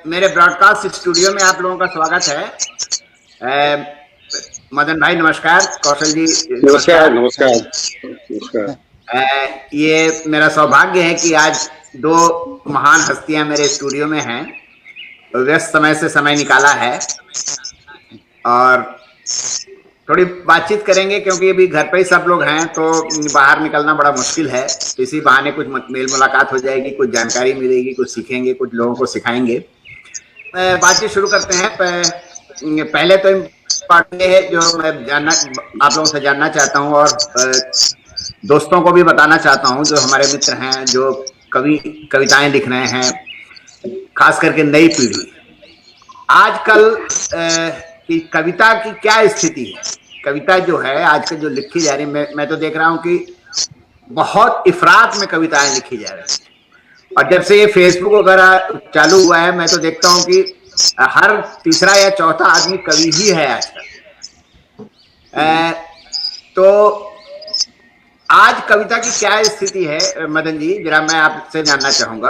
मेरे broadcast studio में आप लोगों का स्वागत है। मदन भाई नमस्कार, कौशल जी नमस्कार। नमस्कार। नमस्कार। नमस्कार। ये मेरा सौभाग्य है कि आज दो महान हस्तियां मेरे स्टूडियो में हैं। व्यस्त समय से समय निकाला है और थोड़ी बातचीत करेंगे, क्योंकि अभी घर पे ही सब लोग हैं तो बाहर निकलना बड़ा मुश्किल है। तो इसी बहाने कुछ मेल मुलाकात हो जाएगी, कुछ जानकारी मिलेगी, कुछ सीखेंगे, कुछ लोगों को सिखाएंगे। बातचीत शुरू करते हैं। पहले तो इम्पोर्टेंट है जो मैं आप लोगों से जानना चाहता हूँ और दोस्तों को भी बताना चाहता हूँ, जो हमारे मित्र हैं, जो कविताएं लिख रहे हैं, खास करके नई पीढ़ी। आजकल की कविता की क्या स्थिति है? कविता जो है आजकल जो लिखी जा रही है, मैं तो देख रहा हूँ कि बहुत इफरात में कविताएं लिखी जा रही है। और जब से ये फेसबुक वगैरह चालू हुआ है, मैं तो देखता हूँ कि हर तीसरा या चौथा आदमी कवि ही है आजकल। तो आज कविता की क्या स्थिति है मदन जी, जरा मैं आपसे जानना चाहूंगा।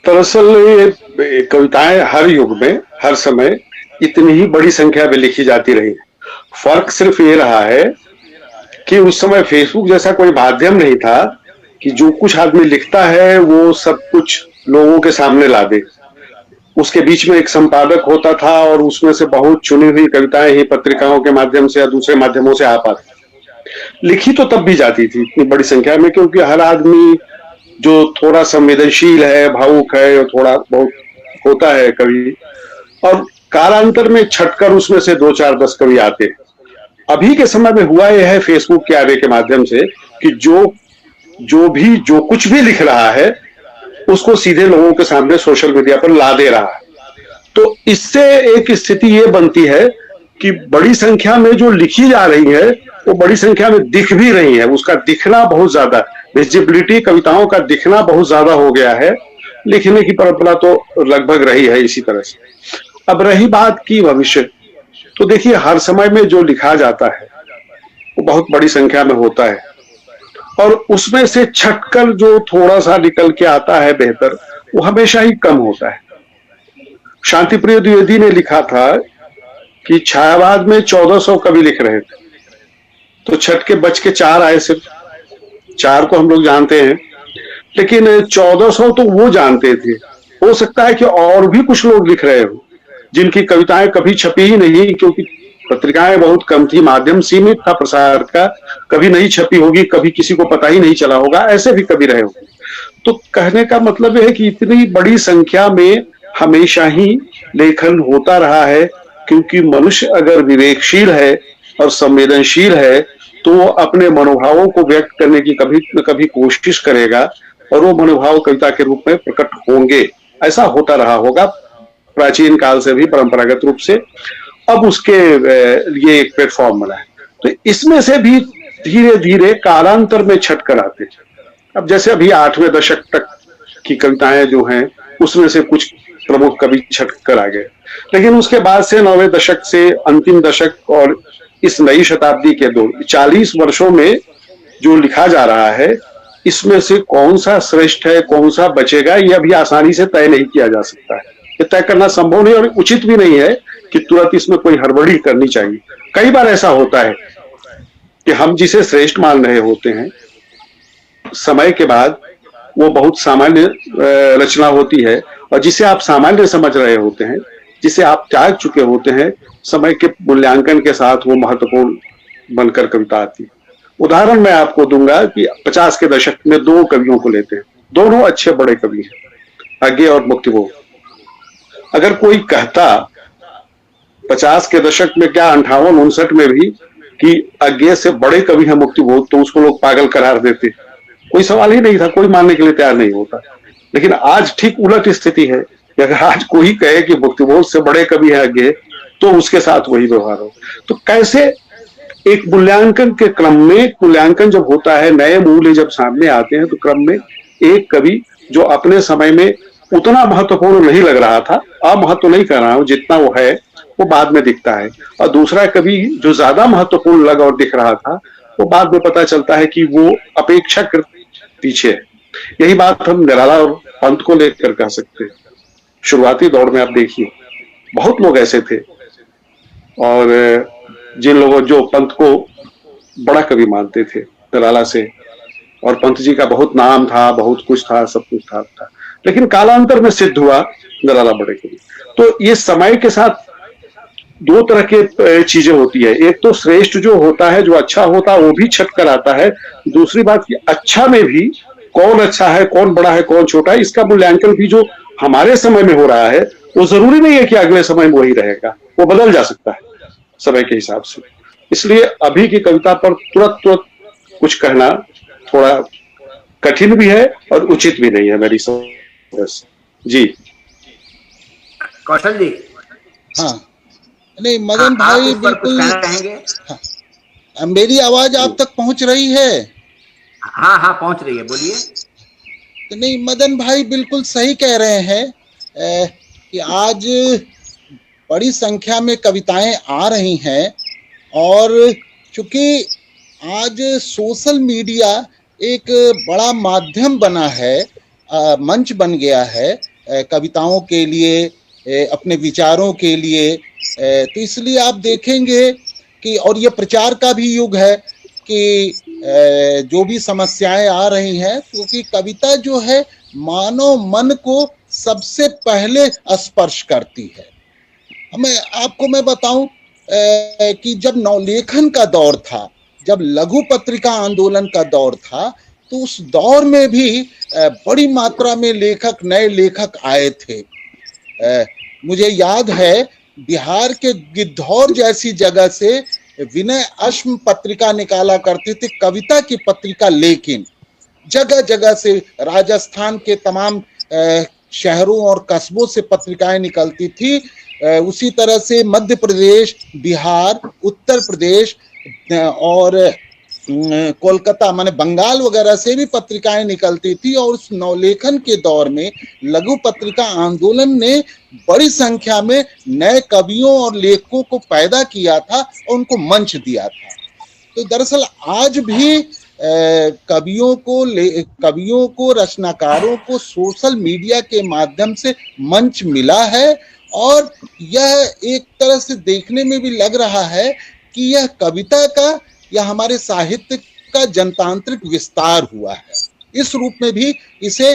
दरअसल ये कविताएं हर युग में हर समय इतनी ही बड़ी संख्या में लिखी जाती रही। फर्क सिर्फ ये रहा है कि उस समय फेसबुक जैसा कोई माध्यम नहीं था कि जो कुछ आदमी लिखता है वो सब कुछ लोगों के सामने ला दे। उसके बीच में एक संपादक होता था और उसमें से बहुत चुनी हुई कविताएं ही पत्रिकाओं के माध्यम से या दूसरे माध्यमों से आ पाती। लिखी तो तब भी जाती थी इतनी बड़ी संख्या में, क्योंकि हर आदमी जो थोड़ा संवेदनशील है, भावुक है, थोड़ा बहुत होता है कवि, और कालांतर में छटकर उसमें से 2 4 10 कवि आते। अभी के समय में हुआ यह है फेसबुक के आने के माध्यम से कि जो कुछ भी लिख रहा है उसको सीधे लोगों के सामने सोशल मीडिया पर ला दे रहा है। तो इससे एक स्थिति ये बनती है कि बड़ी संख्या में जो लिखी जा रही है वो बड़ी संख्या में दिख भी रही है। उसका दिखना बहुत ज्यादा, विजिबिलिटी कविताओं का दिखना बहुत ज्यादा हो गया है। लिखने की परंपरा तो लगभग रही है इसी तरह से। अब रही बात की भविष्य, तो देखिए हर समय में जो लिखा जाता है वो बहुत बड़ी संख्या में होता है और उसमें से छटकर जो थोड़ा सा निकल के आता है बेहतर, वो हमेशा ही कम होता है। शांतिप्रिय द्विवेदी ने लिखा था कि छायावाद में 1400 कवि लिख रहे थे, तो छठ के बच के 4 आए। सिर्फ 4 को हम लोग जानते हैं, लेकिन 1400 तो वो जानते थे। हो सकता है कि और भी कुछ लोग लिख रहे हो जिनकी कविताएं कभी छपी ही नहीं, क्योंकि पत्रिकाएं बहुत कम थी, माध्यम सीमित था प्रसार का। कभी नहीं छपी होगी, कभी किसी को पता ही नहीं चला होगा, ऐसे भी कभी रहे होंगे। तो कहने का मतलब है कि इतनी बड़ी संख्या में हमेशा ही लेखन होता रहा है, क्योंकि मनुष्य अगर विवेकशील है और संवेदनशील है तो वो अपने मनोभावों को व्यक्त करने की कभी न कभी कोशिश करेगा और वो मनोभाव कविता के रूप में प्रकट होंगे। ऐसा होता रहा होगा प्राचीन काल से भी, परंपरागत रूप से। अब उसके लिए एक प्लेटफॉर्म बना है, तो इसमें से भी धीरे धीरे कालांतर में छटकर आते। अब जैसे अभी 8वें दशक तक की कविताएं जो हैं उसमें से कुछ प्रमुख कवि छटकर आ गए, लेकिन उसके बाद से 9वें दशक से अंतिम दशक और इस नई शताब्दी के 40 वर्षों में जो लिखा जा रहा है, इसमें से कौन सा श्रेष्ठ है, कौन सा बचेगा, ये अभी आसानी से तय नहीं किया जा सकता है। ये तय करना संभव नहीं और उचित भी नहीं है कि तुरंत इसमें कोई हड़बड़ी करनी चाहिए। कई बार ऐसा होता है कि हम जिसे श्रेष्ठ मान रहे होते हैं, समय के बाद वो बहुत सामान्य रचना होती है, और जिसे आप सामान्य समझ रहे होते हैं, जिसे आप त्याग चुके होते हैं, समय के मूल्यांकन के साथ वो महत्वपूर्ण बनकर कविता आती है। उदाहरण मैं आपको दूंगा कि 50 के दशक में 2 कवियों को लेते हैं, दोनों अच्छे बड़े कवि हैं, अज्ञे और मुक्तिबोध। अगर कोई कहता 50 के दशक में क्या 58-59 में भी कि अज्ञे से बड़े कवि हैं मुक्तिबोध, तो उसको लोग पागल करार देते, कोई सवाल ही नहीं था, कोई मानने के लिए तैयार नहीं होता। लेकिन आज ठीक उलट स्थिति है कि अगर आज कोई कहे कि मुक्तिबोध से बड़े कवि हैं अज्ञे, तो उसके साथ वही व्यवहार हो। तो कैसे एक मूल्यांकन के क्रम में, मूल्यांकन जब होता है, नए मूल्य जब सामने आते हैं, तो क्रम में एक कवि जो अपने समय में उतना महत्वपूर्ण नहीं लग रहा था, अमहत्व नहीं कर रहा हूं, जितना वो है वो बाद में दिखता है, और दूसरा कवि जो ज्यादा महत्वपूर्ण लगा और दिख रहा था, वो बाद में पता चलता है कि वो अपेक्षाकृत पीछे है। यही बात हम निराला और पंत को लेकर कह सकते हैं। शुरुआती दौर में आप देखिए बहुत लोग ऐसे थे, और जिन लोगों जो पंत को बड़ा कवि मानते थे दलाला से, और पंत जी का बहुत नाम था, बहुत कुछ था, सब कुछ था, लेकिन कालांतर में सिद्ध हुआ दलाला बड़े कवि। तो ये समय के साथ दो तरह के चीजें होती है, एक तो श्रेष्ठ जो होता है, जो अच्छा होता है वो भी छट कर आता है। दूसरी बात कि अच्छा में भी कौन अच्छा है, कौन बड़ा है, कौन छोटा है, इसका मूल्यांकन भी जो हमारे समय में हो रहा है वो जरूरी नहीं है कि अगले समय में वही रहेगा, वो बदल जा सकता है समय के हिसाब से। इसलिए अभी की कविता पर तुरंत तुरंत कुछ कहना थोड़ा कठिन भी है और उचित भी नहीं है मेरी समझ से। जी कौशल जी। हाँ, नहीं हाँ, मदन आप भाई इस पर कुछ बिल्कुल। कहना चाहेंगे? हाँ, मेरी आवाज आप तक पहुंच रही है? हाँ हाँ, पहुंच रही है, बोलिए। तो नहीं, मदन भाई बिल्कुल सही कह रहे हैं कि आज बड़ी संख्या में कविताएं आ रही हैं, और चूंकि आज सोशल मीडिया एक बड़ा माध्यम बना है, मंच बन गया है कविताओं के लिए, अपने विचारों के लिए, तो इसलिए आप देखेंगे कि, और ये प्रचार का भी युग है कि जो भी समस्याएं आ रही हैं, क्योंकि कविता जो है मानव मन को सबसे पहले स्पर्श करती है। मैं बताऊं कि जब नवलेखन का दौर था, जब लघु पत्रिका आंदोलन का दौर था, तो उस दौर में भी बड़ी मात्रा में लेखक, नए लेखक आए थे। मुझे याद है बिहार के गिद्धौर जैसी जगह से विनय अश्म पत्रिका निकाला करती थी, कविता की पत्रिका, लेकिन जगह जगह से राजस्थान के तमाम शहरों और कस्बों से पत्रिकाएं निकलती थी। उसी तरह से मध्य प्रदेश, बिहार, उत्तर प्रदेश और कोलकाता माने बंगाल वगैरह से भी पत्रिकाएं निकलती थी, और उस नवलेखन के दौर में लघु पत्रिका आंदोलन ने बड़ी संख्या में नए कवियों और लेखकों को पैदा किया था और उनको मंच दिया था। तो दरअसल आज भी कवियों को, रचनाकारों को सोशल मीडिया के माध्यम से मंच मिला है, और यह एक तरह से देखने में भी लग रहा है कि यह कविता का या हमारे साहित्य का जनतांत्रिक विस्तार हुआ है। इस रूप में भी इसे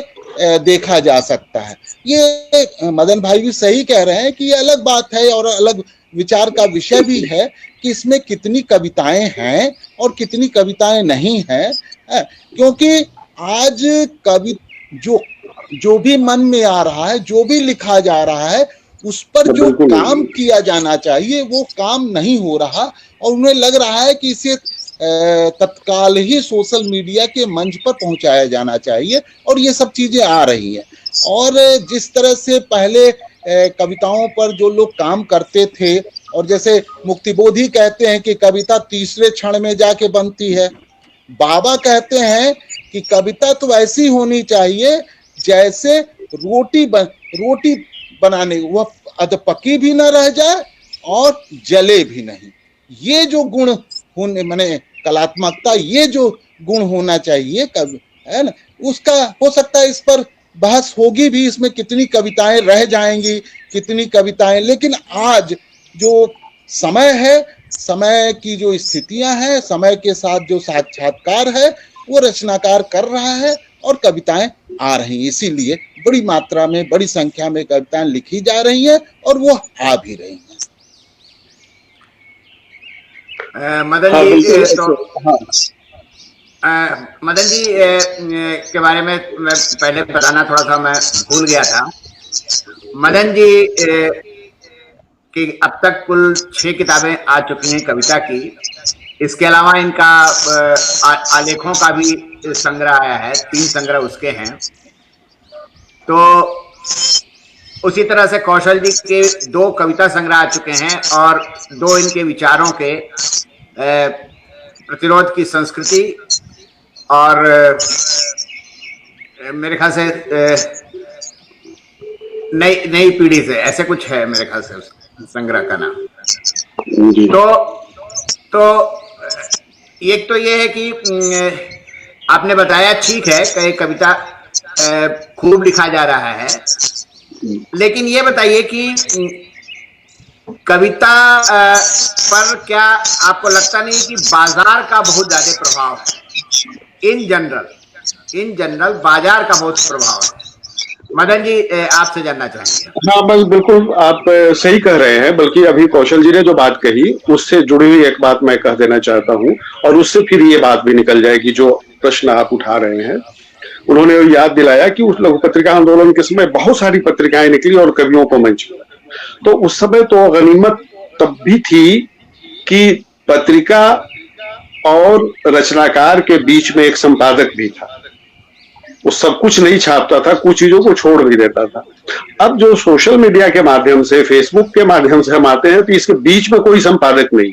देखा जा सकता है। ये मदन भाई भी सही कह रहे हैं कि ये अलग बात है और अलग विचार का विषय भी है कि इसमें कितनी कविताएं हैं और कितनी कविताएं नहीं हैं, क्योंकि आज कवि जो भी मन में आ रहा है, जो भी लिखा जा रहा है, उस पर जो काम किया जाना चाहिए वो काम नहीं हो रहा, और उन्हें लग रहा है कि इसे तत्काल ही सोशल मीडिया के मंच पर पहुंचाया जाना चाहिए, और ये सब चीजें आ रही हैं। और जिस तरह से पहले कविताओं पर जो लोग काम करते थे, और जैसे मुक्तिबोधी कहते हैं कि कविता तीसरे क्षण में जाके बनती है, बाबा कहते हैं कि कविता तो ऐसी होनी चाहिए जैसे रोटी बनाने, वह अधपकी भी न रह जाए और जले भी नहीं। ये जो गुण होने, माने कलात्मकता, ये जो गुण होना चाहिए है ना, उसका हो सकता है इस पर बहस होगी भी, इसमें कितनी कविताएं रह जाएंगी, कितनी कविताएं, लेकिन आज जो समय है, समय की जो स्थितियां हैं, समय के साथ जो साक्षात्कार है वो रचनाकार कर रहा है और कविताएं आ रही हैं। इसीलिए बड़ी मात्रा में, बड़ी संख्या में कविताएं लिखी जा रही हैं और वो आ भी रही हैं। मदन जी, मदन जी के बारे में मैं पहले बताना थोड़ा सा मैं भूल गया था। मदन जी कि अब तक कुल 6 किताबें आ चुकी हैं कविता की। इसके अलावा इनका आलेखों का भी संग्रह आया है, 3 संग्रह उसके हैं। तो उसी तरह से कौशल जी के 2 कविता संग्रह आ चुके हैं, और 2 इनके विचारों के प्रतिरोध की संस्कृति, और मेरे ख्याल से नई पीढ़ी से, ऐसे कुछ है मेरे ख्याल से संग्रह का नाम। तो एक तो ये है कि आपने बताया, ठीक है, कई कविता खूब लिखा जा रहा है, लेकिन ये बताइए कि कविता पर क्या आपको लगता नहीं कि बाजार का बहुत ज्यादा प्रभाव है? इन जनरल बाजार का बहुत प्रभाव है। मदन जी आपसे जानना चाहेंगे। हाँ, बस बिल्कुल आप सही कह रहे हैं। बल्कि अभी कौशल जी ने जो बात कही उससे जुड़ी हुई एक बात मैं कह देना चाहता हूँ, और उससे फिर ये बात भी निकल जाएगी जो प्रश्न आप उठा रहे हैं। उन्होंने याद दिलाया कि उस लघु पत्रिका आंदोलन के समय बहुत सारी पत्रिकाएं निकली और कवियों को मंच मिला। तो उस समय तो गनीमत तब भी थी कि पत्रिका और रचनाकार के बीच में एक संपादक भी था। वो सब कुछ नहीं छापता था, कुछ चीजों को छोड़ भी देता था। अब जो सोशल मीडिया के माध्यम से, फेसबुक के माध्यम से हम आते हैं, तो इसके बीच में कोई संपादक नहीं।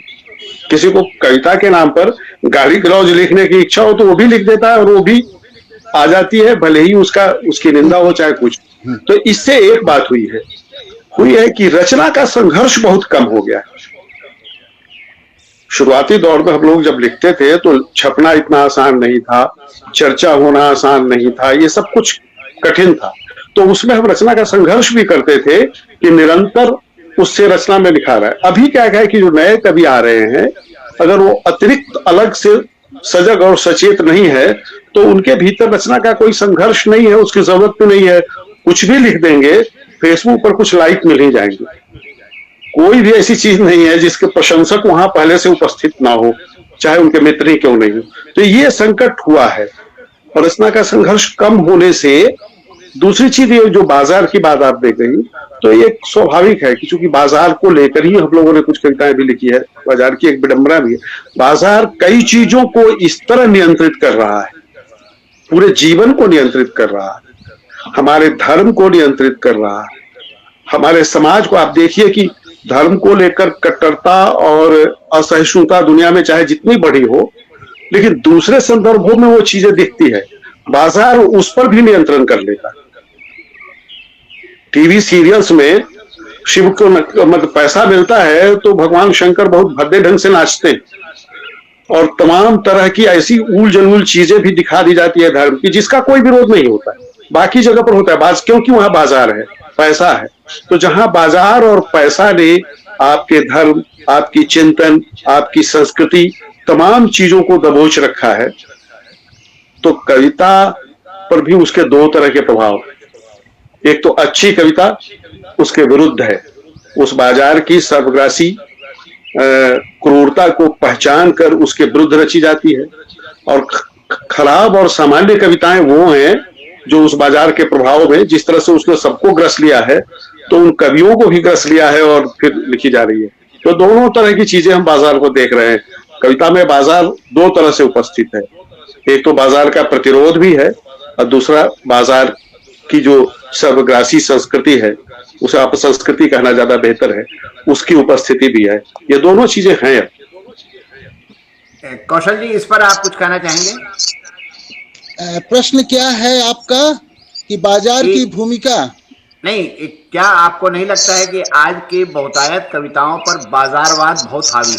किसी को कविता के नाम पर गाली गलौज लिखने की इच्छा हो तो वो भी लिख देता है और वो भी आ जाती है, भले ही उसकी निंदा हो चाहे कुछ। तो इससे एक बात हुई है कि रचना का संघर्ष बहुत कम हो गया है। शुरुआती दौर में हम लोग जब लिखते थे तो छपना इतना आसान नहीं था, चर्चा होना आसान नहीं था, ये सब कुछ कठिन था। तो उसमें हम रचना का संघर्ष भी करते थे कि निरंतर उससे रचना में निखार है। अभी क्या है कि जो नए कवि आ रहे हैं, अगर वो अतिरिक्त अलग से सजग और सचेत नहीं है तो उनके भीतर रचना का कोई संघर्ष नहीं है, उसकी जरूरत भी नहीं है। कुछ भी लिख देंगे, फेसबुक पर कुछ लाइक मिल ही जाएंगे। कोई भी ऐसी चीज नहीं है जिसके प्रशंसक वहां पहले से उपस्थित ना हो, चाहे उनके मित्र ही क्यों नहीं हो। तो ये संकट हुआ है और रचना का संघर्ष कम होने से दूसरी चीज ये जो बाजार की बात आप देख रही, तो ये स्वाभाविक है कि चूंकि बाजार को लेकर ही हम लोगों ने कुछ कविताएं भी लिखी है। बाजार की एक विडंबना भी है, बाजार कई चीजों को इस तरह नियंत्रित कर रहा है, पूरे जीवन को नियंत्रित कर रहा है, हमारे धर्म को नियंत्रित कर रहा है, हमारे समाज को। आप देखिए कि धर्म को लेकर कट्टरता और असहिष्णुता दुनिया में चाहे जितनी बड़ी हो, लेकिन दूसरे संदर्भों में वो चीजें दिखती है। बाजार उस पर भी नियंत्रण कर लेता। टीवी सीरियल्स में शिव को मतलब पैसा मिलता है तो भगवान शंकर बहुत भद्दे ढंग से नाचते हैं और तमाम तरह की ऐसी ऊल जलूल चीजें भी दिखा दी जाती है धर्म की, जिसका कोई विरोध नहीं होता है। बाकी जगह पर होता है क्योंकि वहां बाजार है, पैसा है। तो जहां बाजार और पैसा ने आपके धर्म, आपकी चिंतन, आपकी संस्कृति, तमाम चीजों को दबोच रखा है, तो कविता पर भी उसके दो तरह के प्रभाव हैं। एक तो अच्छी कविता उसके विरुद्ध है, उस बाजार की सर्वग्रासी क्रूरता को पहचान कर उसके विरुद्ध रची जाती है। और खराब और सामान्य कविताएं वो हैं जो उस बाजार के प्रभाव में, जिस तरह से उसने सबको ग्रस लिया है, तो उन कवियों को भी ग्रस लिया है और फिर लिखी जा रही है। तो दोनों तरह की चीजें हम बाजार को देख रहे हैं। कविता में बाजार दो तरह से उपस्थित है, एक तो बाजार का प्रतिरोध भी है और दूसरा बाजार की जो सर्वग्रासी संस्कृति है, उसे आप संस्कृति कहना ज्यादा बेहतर है, उसकी उपस्थिति भी है। ये दोनों चीजें हैं। कौशल जी, इस पर आप कुछ कहना चाहेंगे? प्रश्न क्या है आपका कि बाजार की भूमिका? नहीं, क्या आपको नहीं लगता है कि आज की बहुतायत कविताओं पर बाजारवाद बहुत हावी है?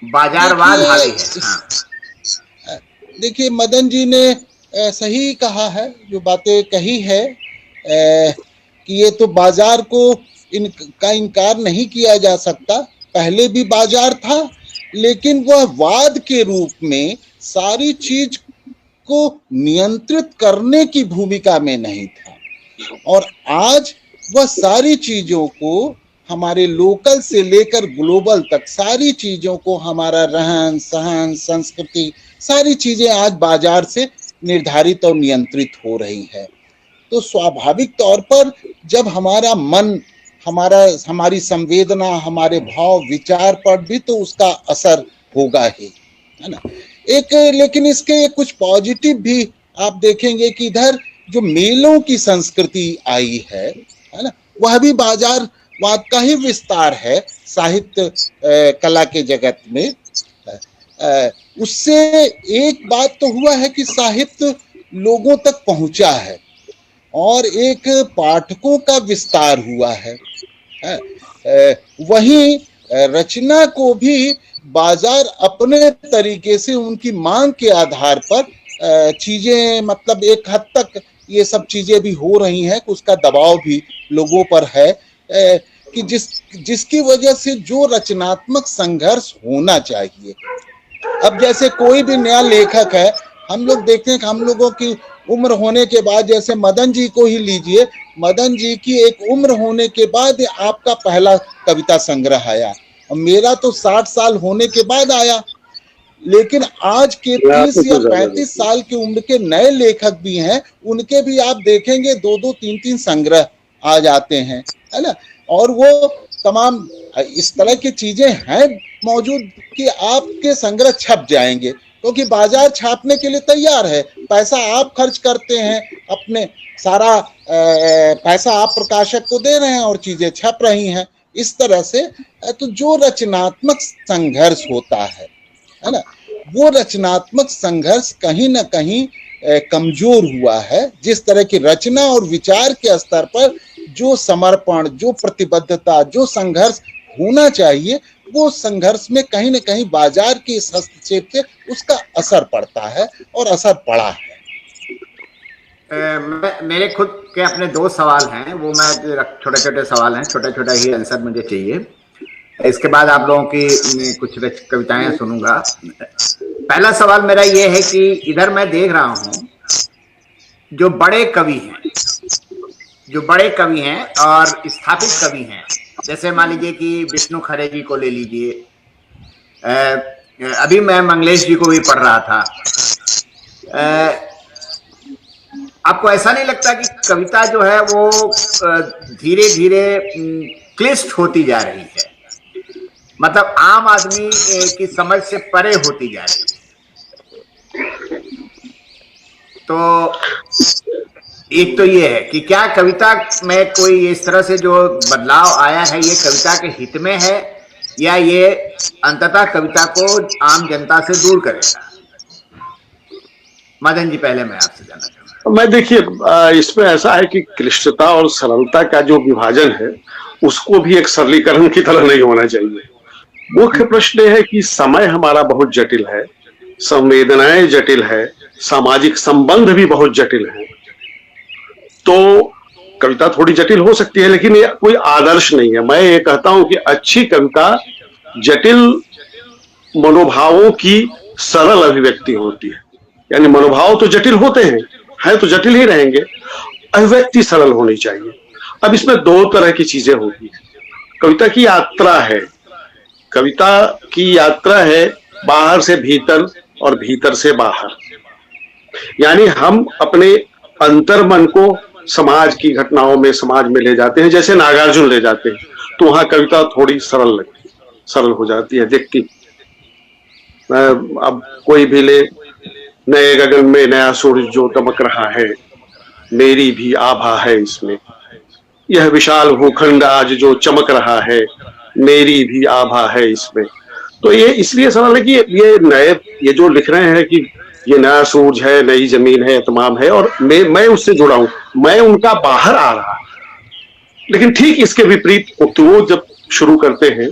बाजारवाद हावी है। हाँ। देखिए, मदन जी ने सही कहा है, जो बातें कही है कि ये तो बाजार को इनका इनकार नहीं किया जा सकता। पहले भी बाजार था, लेकिन वह वाद के रूप में सारी चीज को नियंत्रित करने की भूमिका में नहीं था। और आज वह सारी चीजों को, हमारे लोकल से लेकर ग्लोबल तक सारी चीजों को, हमारा रहन सहन, संस्कृति, सारी चीजें आज बाजार से निर्धारित और नियंत्रित हो रही है। तो स्वाभाविक तौर पर जब हमारा मन, हमारी संवेदना, हमारे भाव विचार पर भी तो उसका असर होगा ही, है ना। लेकिन इसके कुछ पॉजिटिव भी आप देखेंगे कि इधर जो मेलों की संस्कृति आई है ना, वह भी बाजारवाद का ही विस्तार है साहित्य कला के जगत में। उससे एक बात तो हुआ है कि साहित्य लोगों तक पहुंचा है और एक पाठकों का विस्तार हुआ है। वहीं रचना को भी बाजार अपने तरीके से उनकी मांग के आधार पर चीजें मतलब एक हद तक ये सब चीजें भी हो रही हैं, कि उसका दबाव भी लोगों पर है, कि जिसकी वजह से जो रचनात्मक संघर्ष होना चाहिए। अब जैसे कोई भी नया लेखक है, हम लोग देखते हैं कि हम लोगों की उम्र होने के बाद, जैसे मदन जी को ही लीजिए, मदन जी की एक उम्र होने के बाद आपका पहला कविता संग्रह आया, और मेरा तो 60 साल होने के बाद आया। लेकिन आज के 30 या 35 साल की उम्र के नए लेखक भी हैं, उनके भी आप देखेंगे 2-2, 3-3 संग्रह आ जाते हैं, है ना। और वो तमाम इस तरह की चीजें हैं मौजूद कि आपके संग्रह छप जाएंगे, क्योंकि बाजार छापने के लिए तैयार है, पैसा आप खर्च करते हैं, अपने सारा पैसा आप प्रकाशक को दे रहे हैं और चीजें छप रही हैं। इस तरह से तो जो रचनात्मक संघर्ष होता है ना, वो रचनात्मक संघर्ष कहीं ना कहीं कमजोर हुआ है। जिस तरह की रचना और विचार के स्तर पर जो समर्पण, जो प्रतिबद्धता, जो संघर्ष होना चाहिए, वो संघर्ष में कहीं ना कहीं बाजार के इस हस्तक्षेप से उसका असर पड़ता है और असर पड़ा है। मेरे खुद के अपने 2 सवाल हैं, वो मैं छोटे छोटे सवाल हैं, छोटा छोटा ही आंसर मुझे चाहिए। इसके बाद आप लोगों की कुछ कविताएं सुनूंगा। पहला सवाल मेरा ये है कि इधर मैं देख रहा हूं जो बड़े कवि हैं और स्थापित कवि हैं, जैसे मान लीजिए कि विष्णु खरे जी को ले लीजिए, अभी मैं मंगलेश जी को भी पढ़ रहा था। आपको ऐसा नहीं लगता कि कविता जो है वो धीरे धीरे क्लिष्ट होती जा रही है, मतलब आम आदमी की समझ से परे होती जा रही है? तो एक तो ये है कि क्या कविता में कोई इस तरह से जो बदलाव आया है, ये कविता के हित में है या ये अंततः कविता को आम जनता से दूर करेगा? मदन जी, पहले मैं आपसे जानना चाहूंगा। मैं देखिए, इसमें ऐसा है कि क्लिष्टता और सरलता का जो विभाजन है उसको भी एक सरलीकरण की तरह नहीं होना चाहिए। मुख्य प्रश्न है कि समय हमारा बहुत जटिल है, संवेदनाएं जटिल है, सामाजिक संबंध भी बहुत जटिल है। तो कविता थोड़ी जटिल हो सकती है, लेकिन ये कोई आदर्श नहीं है। मैं ये कहता हूं कि अच्छी कविता जटिल मनोभावों की सरल अभिव्यक्ति होती है। यानी मनोभाव तो जटिल होते हैं तो जटिल ही रहेंगे, अभिव्यक्ति सरल होनी चाहिए। अब इसमें 2 तरह की चीजें होगी। कविता की यात्रा है, कविता की यात्रा है बाहर से भीतर और भीतर से बाहर। यानी हम अपने अंतर्मन को समाज की घटनाओं में, समाज में ले जाते हैं, जैसे नागार्जुन ले जाते हैं, तो वहां कविता थोड़ी सरल हो जाती है दिखती। अब कोई भी ले, नए गगन में नया सूरज जो दमक रहा है, मेरी भी आभा है इसमें, यह विशाल भूखंड आज जो चमक रहा है, मेरी भी आभा है इसमें। तो ये इसलिए सरल है कि ये जो लिख रहे हैं कि ये नया सूरज है, नई जमीन है, तमाम है, और मैं उससे जुड़ा हूं, मैं उनका बाहर आ रहा। लेकिन ठीक इसके विपरीत वो जब शुरू करते हैं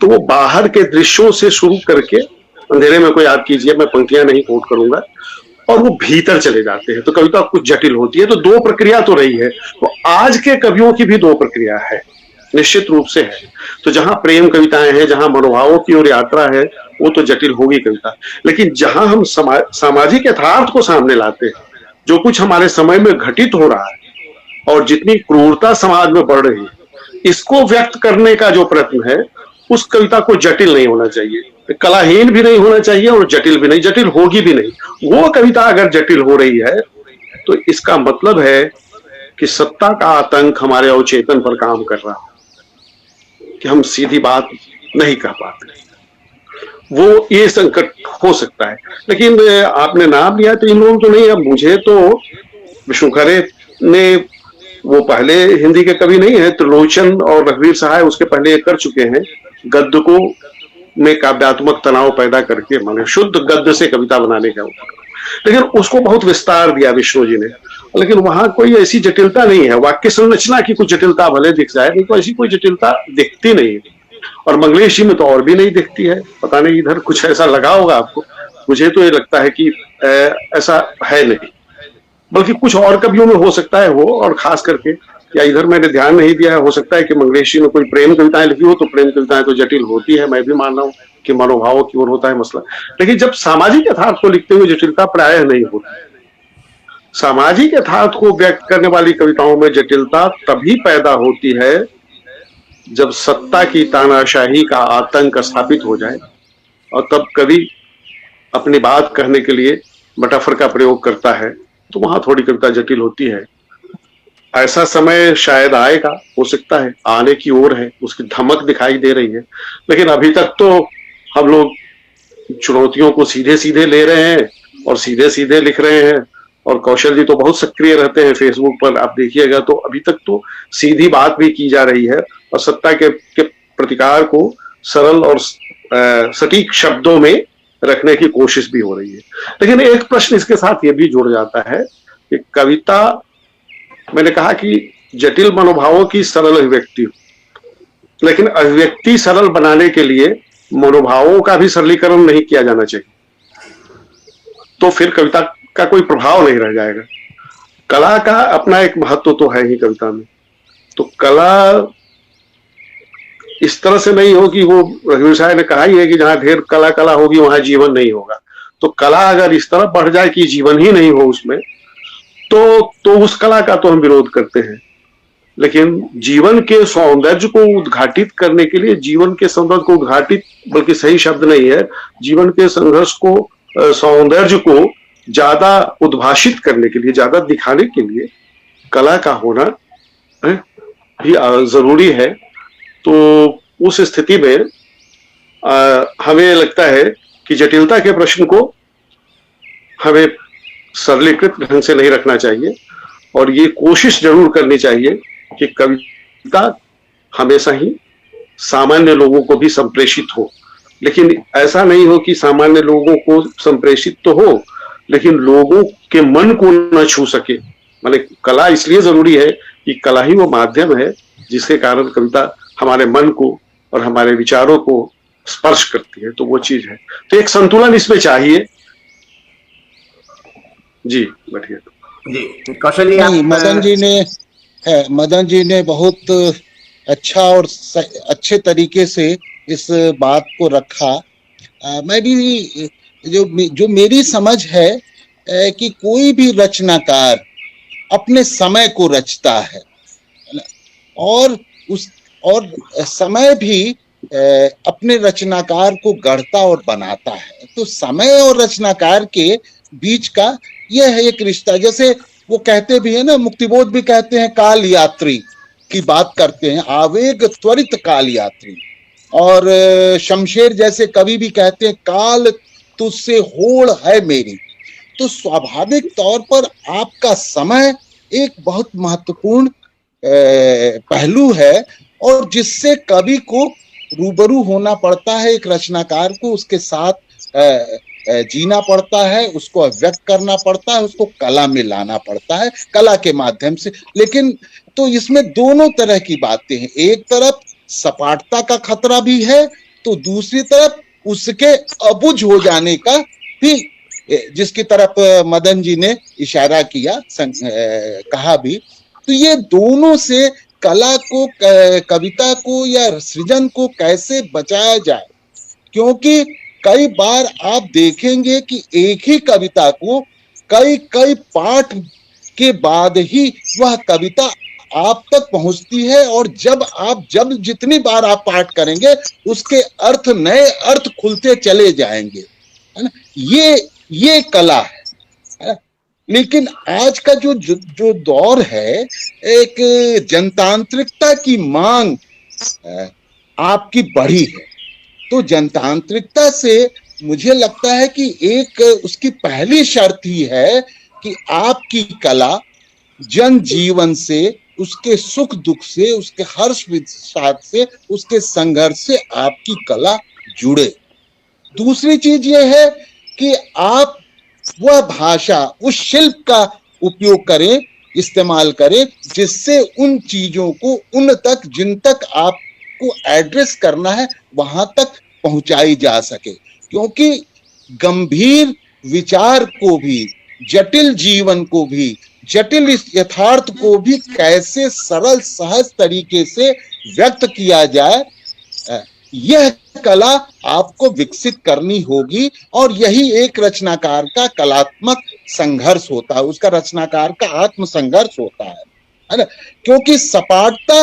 तो वो बाहर के दृश्यों से शुरू करके, अंधेरे में को याद कीजिए, मैं पंक्तियां नहीं कोट करूंगा, और वो भीतर चले जाते हैं, तो कविता कुछ जटिल होती है। तो 2 प्रक्रिया तो रही है। तो आज के कवियों की भी 2 प्रक्रिया है, निश्चित रूप से है। तो जहां प्रेम कविताएं हैं, जहां मनोभावों की ओर यात्रा है, वो तो जटिल होगी कविता। लेकिन जहां हम सामाजिक यथार्थ को सामने लाते हैं, जो कुछ हमारे समय में घटित हो रहा है और जितनी क्रूरता समाज में बढ़ रही है, इसको व्यक्त करने का जो प्रयत्न है, उस कविता को जटिल नहीं होना चाहिए, कलाहीन भी नहीं होना चाहिए और जटिल भी नहीं, जटिल होगी भी नहीं। वो कविता अगर जटिल हो रही है तो इसका मतलब है कि सत्ता का आतंक हमारे अवचेतन पर काम कर रहा है, कि हम सीधी बात नहीं कह पाते। वो ये संकट हो सकता है। लेकिन आपने नाम लिया तो इन लोगों तो नहीं, अब मुझे तो विष्णु खरे ने, वो पहले हिंदी के कवि नहीं है, त्रिलोचन और रघुवीर सहाय उसके पहले ये कर चुके हैं, गद्य को में काव्यात्मक तनाव पैदा करके, माने शुद्ध गद्य से कविता बनाने का। लेकिन उसको बहुत विस्तार दिया विष्णु जी ने, लेकिन वहां कोई ऐसी जटिलता नहीं है। वाक्य संरचना की कुछ जटिलता भले दिख जाए, नहीं तो ऐसी कोई जटिलता दिखती नहीं है। और मंगलेश जी में तो और भी नहीं दिखती है। पता नहीं इधर कुछ ऐसा लगा होगा आपको, मुझे तो ये लगता है कि ऐसा है नहीं। बल्कि कुछ और कवियों में हो सकता है वो, और खास करके, या इधर मैंने ध्यान नहीं दिया है, हो सकता है कि मंगलेश जी ने कोई प्रेम कविताएं लिखी हो, तो प्रेम कविताएं तो जटिल होती है, मैं भी मान रहा हूँ कि मनोभावों की ओर होता है मसला। लेकिन जब सामाजिक यथार्थ को लिखते हुए जटिलता प्रायः नहीं होती। सामाजिक यथार्थ को व्यक्त करने वाली कविताओं में जटिलता तभी पैदा होती है जब सत्ता की तानाशाही का आतंक स्थापित हो जाए, और तब कवि अपनी बात कहने के लिए मेटाफर का प्रयोग करता है, तो वहां थोड़ी कविता जटिल होती है। ऐसा समय शायद आएगा, हो सकता है, आने की ओर है, उसकी धमक दिखाई दे रही है। लेकिन अभी तक तो हम लोग चुनौतियों को सीधे सीधे ले रहे हैं और सीधे सीधे लिख रहे हैं, और कौशल जी तो बहुत सक्रिय रहते हैं फेसबुक पर, आप देखिएगा तो अभी तक तो सीधी बात भी की जा रही है, और सत्ता के प्रतिकार को सरल और सटीक शब्दों में रखने की कोशिश भी हो रही है। लेकिन एक प्रश्न इसके साथ ये भी जुड़ जाता है कि कविता, मैंने कहा कि जटिल मनोभावों की सरल अभिव्यक्ति, लेकिन अभिव्यक्ति सरल बनाने के लिए मनोभावों का भी सरलीकरण नहीं किया जाना चाहिए, तो फिर कविता का कोई प्रभाव नहीं रह जाएगा। कला का अपना एक महत्व तो है ही कविता में, तो कला इस तरह से नहीं हो कि वो, रघुवीर साहब ने कहा ही है कि जहां ढेर कला कला होगी वहां जीवन नहीं होगा। तो कला अगर इस तरह बढ़ जाए कि जीवन ही नहीं हो उसमें, तो उस कला का तो हम विरोध करते हैं। लेकिन जीवन के सौंदर्य को उद्घाटित करने के लिए, जीवन के सौंदर्य को उद्घाटित बल्कि सही शब्द नहीं है, जीवन के संघर्ष को, सौंदर्य को ज्यादा उद्भाषित करने के लिए, ज्यादा दिखाने के लिए कला का होना भी जरूरी है। तो उस स्थिति में हमें लगता है कि जटिलता के प्रश्न को हमें सरलीकृत ढंग से नहीं रखना चाहिए, और ये कोशिश जरूर करनी चाहिए कि कविता हमेशा ही सामान्य लोगों को भी संप्रेषित हो। लेकिन ऐसा नहीं हो कि सामान्य लोगों को संप्रेषित तो हो, लेकिन लोगों के मन को न छू सके। माने कला इसलिए जरूरी है कि कला ही वो माध्यम है जिसके कारण कविता हमारे मन को और हमारे विचारों को स्पर्श करती है, तो वो चीज है। तो एक संतुलन इसमें चाहिए। जी बैठिए। जी कौशल जी, मदन जी ने बहुत अच्छा और अच्छे तरीके से इस बात को रखा। मैं भी जो मेरी समझ है कि कोई भी रचनाकार अपने समय को रचता है, और समय भी अपने रचनाकार को गढ़ता और बनाता है। तो समय और रचनाकार के बीच का यह है एक रिश्ता। जैसे वो कहते भी है ना, मुक्तिबोध भी कहते हैं, काल यात्री की बात करते हैं, आवेग त्वरित काल यात्री। और शमशेर जैसे कवि भी कहते हैं, काल तुझसे होड़ है मेरी। तो स्वाभाविक तौर पर आपका समय एक बहुत महत्वपूर्ण पहलू है, और जिससे कवि को रूबरू होना पड़ता है, एक रचनाकार को उसके साथ जीना पड़ता है, उसको अभिव्यक्त करना पड़ता है, उसको कला में लाना पड़ता है, कला के माध्यम से। लेकिन तो इसमें दोनों तरह की बातें हैं। एक तरफ सपाटता का खतरा भी है, तो दूसरी तरफ उसके अबुझ हो जाने का भी, जिसकी तरफ मदन जी ने इशारा किया, कहा भी। तो ये दोनों से कला को, कविता को या सृजन को कैसे बचाया जाए, क्योंकि कई बार आप देखेंगे कि एक ही कविता को कई कई पाठ के बाद ही वह कविता आप तक पहुंचती है, और जब जितनी बार आप पाठ करेंगे उसके अर्थ, नए अर्थ खुलते चले जाएंगे, है ना। ये कला है। लेकिन आज का जो दौर है, एक जनतांत्रिकता की मांग आपकी बढ़ी है। तो जनतांत्रिकता से मुझे लगता है कि एक उसकी पहली शर्त ही है कि आपकी कला जन जीवन से, उसके सुख दुख से, उसके हर्ष विषाद से, उसके संघर्ष से आपकी कला जुड़े। दूसरी चीज यह है कि आप वह भाषा, उस शिल्प का उपयोग करें, इस्तेमाल करें, जिससे उन चीजों को उन तक, जिन तक आपको एड्रेस करना है, वहां तक पहुंचाई जा सके। क्योंकि गंभीर विचार को भी, जटिल जीवन को भी, जटिल इस यथार्थ को भी कैसे सरल सहज तरीके से व्यक्त किया जाए, यह कला आपको विकसित करनी होगी। और यही एक रचनाकार का कलात्मक संघर्ष होता है, उसका रचनाकार का आत्म संघर्ष होता है ना। क्योंकि सपाटता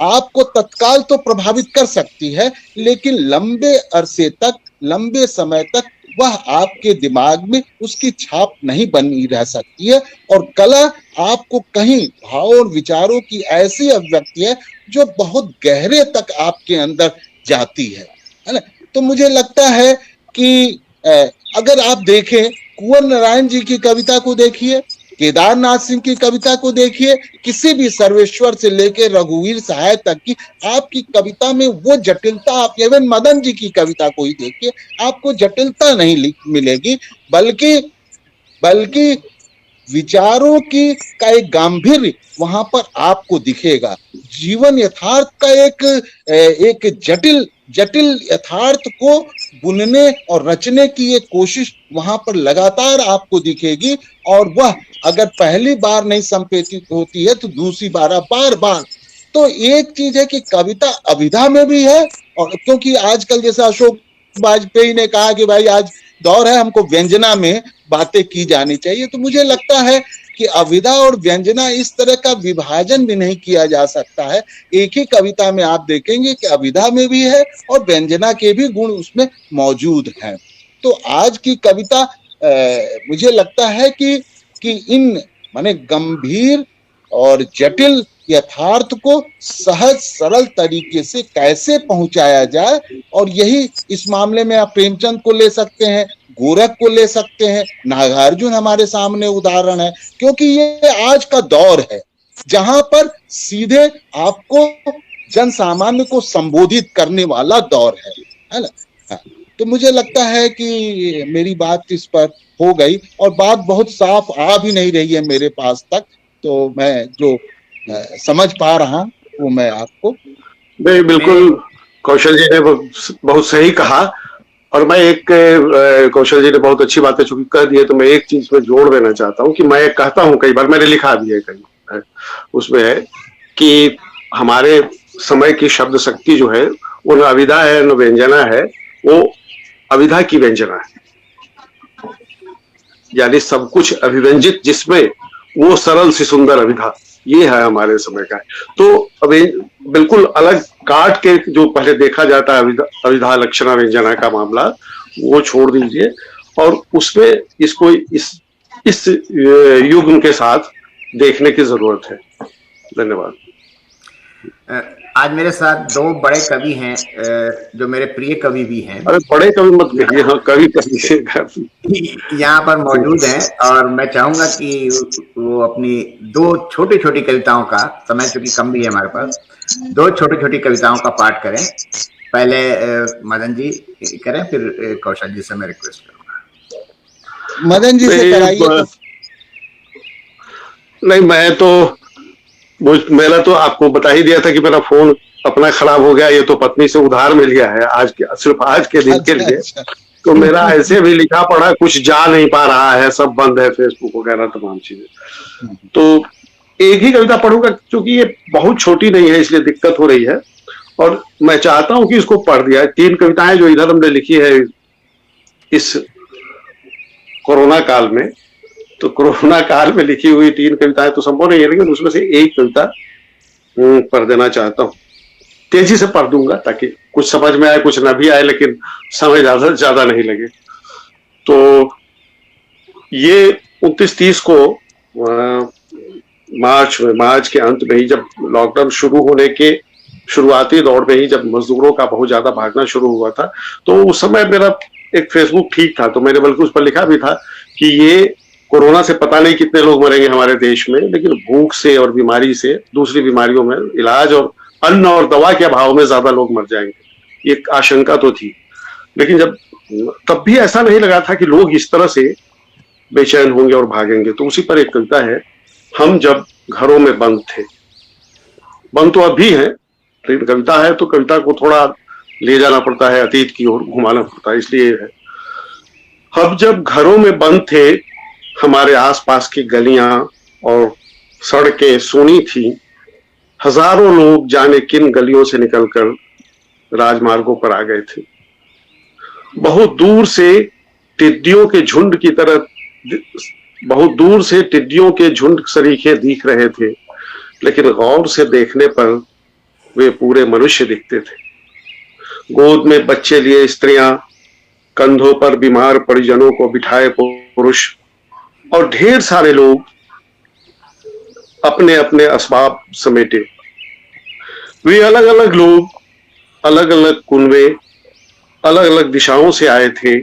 आपको तत्काल तो प्रभावित कर सकती है, लेकिन लंबे अरसे तक, लंबे समय तक वह आपके दिमाग में उसकी छाप नहीं बनी रह सकती है। और कला आपको कहीं भाव और विचारों की ऐसी अभिव्यक्ति है जो बहुत गहरे तक आपके अंदर जाती है ना। तो मुझे लगता है कि अगर आप देखें, कुंवर नारायण जी की कविता को देखिए, केदारनाथ सिंह की कविता को देखिए, किसी भी सर्वेश्वर से लेकर रघुवीर सहाय तक की आपकी कविता में वो जटिलता, आप एवं मदन जी की कविता को ही देखिए, आपको जटिलता नहीं मिलेगी, बल्कि विचारों की का एक गांभीर्य वहां पर आपको दिखेगा। जीवन यथार्थ का एक जटिल यथार्थ को बुनने और रचने की एक कोशिश वहां पर लगातार आपको दिखेगी। और वह अगर पहली बार नहीं संप्रेषित होती है तो दूसरी बार, बार। तो एक चीज है कि कविता अभिधा में भी है, और क्योंकि आजकल जैसा अशोक वाजपेयी ने कहा कि भाई आज दौर है हमको व्यंजना में बातें की जानी चाहिए, तो मुझे लगता है कि अभिधा और व्यंजना इस तरह का विभाजन भी नहीं किया जा सकता है। एक ही कविता में आप देखेंगे कि अभिधा में भी है और व्यंजना के भी गुण उसमें मौजूद हैं। तो आज की कविता मुझे लगता है कि इन माने गंभीर और जटिल यथार्थ को सहज सरल तरीके से कैसे पहुंचाया जाए, और यही इस मामले में आप प्रेमचंद को ले सकते हैं, गोरख को ले सकते हैं, नागार्जुन हमारे सामने उदाहरण है। क्योंकि ये आज का दौर है जहां पर सीधे आपको जन सामान्य को संबोधित करने वाला दौर है ना। तो मुझे लगता है कि मेरी बात इस पर हो गई, और बात बहुत साफ आ भी नहीं रही है मेरे पास तक, तो मैं जो समझ पा रहा वो मैं आपको। नहीं, बिल्कुल कौशल जी ने बहुत सही कहा। और मैं एक कौशल जी ने बहुत अच्छी बातें चूंकि कह दी है, तो मैं एक चीज में जोड़ देना चाहता हूँ कि मैं कहता हूँ, कई बार मैंने लिखा भी है कहीं, उसमें है कि हमारे समय की शब्द शक्ति जो है वो न अभिधा है न व्यंजना है, वो अभिधा की व्यंजना है। यानी सब कुछ अभिव्यंजित जिसमें वो सरल सी सुंदर अभिधा, ये है हमारे समय का। तो अभी बिल्कुल अलग काट के जो पहले देखा जाता है अभिधा लक्षणा व्यंजना का मामला, वो छोड़ दीजिए और उसमें इसको इस युग के साथ देखने की जरूरत है। धन्यवाद। आज मेरे साथ दो बड़े कवि हैं जो मेरे प्रिय कवि भी हैं। अरे बड़े कवि मत कहिए, हाँ कवि कहिए, यहाँ पर मौजूद हैं, और मैं चाहूंगा कि वो अपनी दो छोटी छोटी कविताओं का, समय चूंकि कम भी है हमारे पास, दो छोटी छोटी कविताओं का पाठ करें। पहले मदन जी करें, फिर कौशल जी से मैं रिक्वेस्ट करूंगा। मदन जी से कराइए। नहीं, मेरा तो आपको बता ही दिया था कि मेरा फोन अपना खराब हो गया, ये तो पत्नी से उधार मिल गया है सिर्फ आज के दिन के लिए। तो मेरा ऐसे भी लिखा पढ़ा कुछ जा नहीं पा रहा है, सब बंद है, फेसबुक वगैरह तमाम चीजें। तो एक ही कविता पढ़ूंगा क्योंकि ये बहुत छोटी नहीं है, इसलिए दिक्कत हो रही है, और मैं चाहता हूं कि इसको पढ़ दिया। 3 कविताएं जो इधर हमने लिखी है इस कोरोना काल में, तो कोरोना काल में लिखी हुई 3 कविताएं तो संभव नहीं है, लेकिन उसमें से एक कविता पढ़ देना चाहता हूँ। तेजी से पढ़ दूंगा ताकि कुछ समझ में आए, कुछ ना भी आए, लेकिन समय ज्यादा नहीं लगे। तो ये 29-30 को मार्च के अंत में ही, जब लॉकडाउन शुरू होने के शुरुआती दौर में ही, जब मजदूरों का बहुत ज्यादा भागना शुरू हुआ था, तो उस समय मेरा एक फेसबुक ठीक था, तो मैंने बल्कि उस पर लिखा भी था कि ये कोरोना से पता नहीं कितने लोग मरेंगे हमारे देश में, लेकिन भूख से और बीमारी से, दूसरी बीमारियों में इलाज और अन्न और दवा के अभाव में ज्यादा लोग मर जाएंगे, एक आशंका तो थी। लेकिन तब भी ऐसा नहीं लगा था कि लोग इस तरह से बेचैन होंगे और भागेंगे। तो उसी पर एक कविता है, हम जब घरों में बंद थे। बंद तो अब भी है, लेकिन कविता है तो कविता को थोड़ा ले जाना पड़ता है, अतीत की ओर घुमाना पड़ता है, इसलिए है। हम जब घरों में बंद थे, हमारे आसपास की गलियां और सड़कें सूनी थी। हजारों लोग जाने किन गलियों से निकलकर राजमार्गों पर आ गए थे। बहुत दूर से टिड्डियों के झुंड की तरह, बहुत दूर से टिड्डियों के झुंड सरीखे दिख रहे थे, लेकिन गौर से देखने पर वे पूरे मनुष्य दिखते थे। गोद में बच्चे लिए स्त्रियां, कंधों पर बीमार परिजनों को बिठाए पुरुष और ढेर सारे लोग अपने अपने असबाब समेटे। वे अलग अलग लोग, अलग अलग कुनबे, अलग अलग दिशाओं से आए थे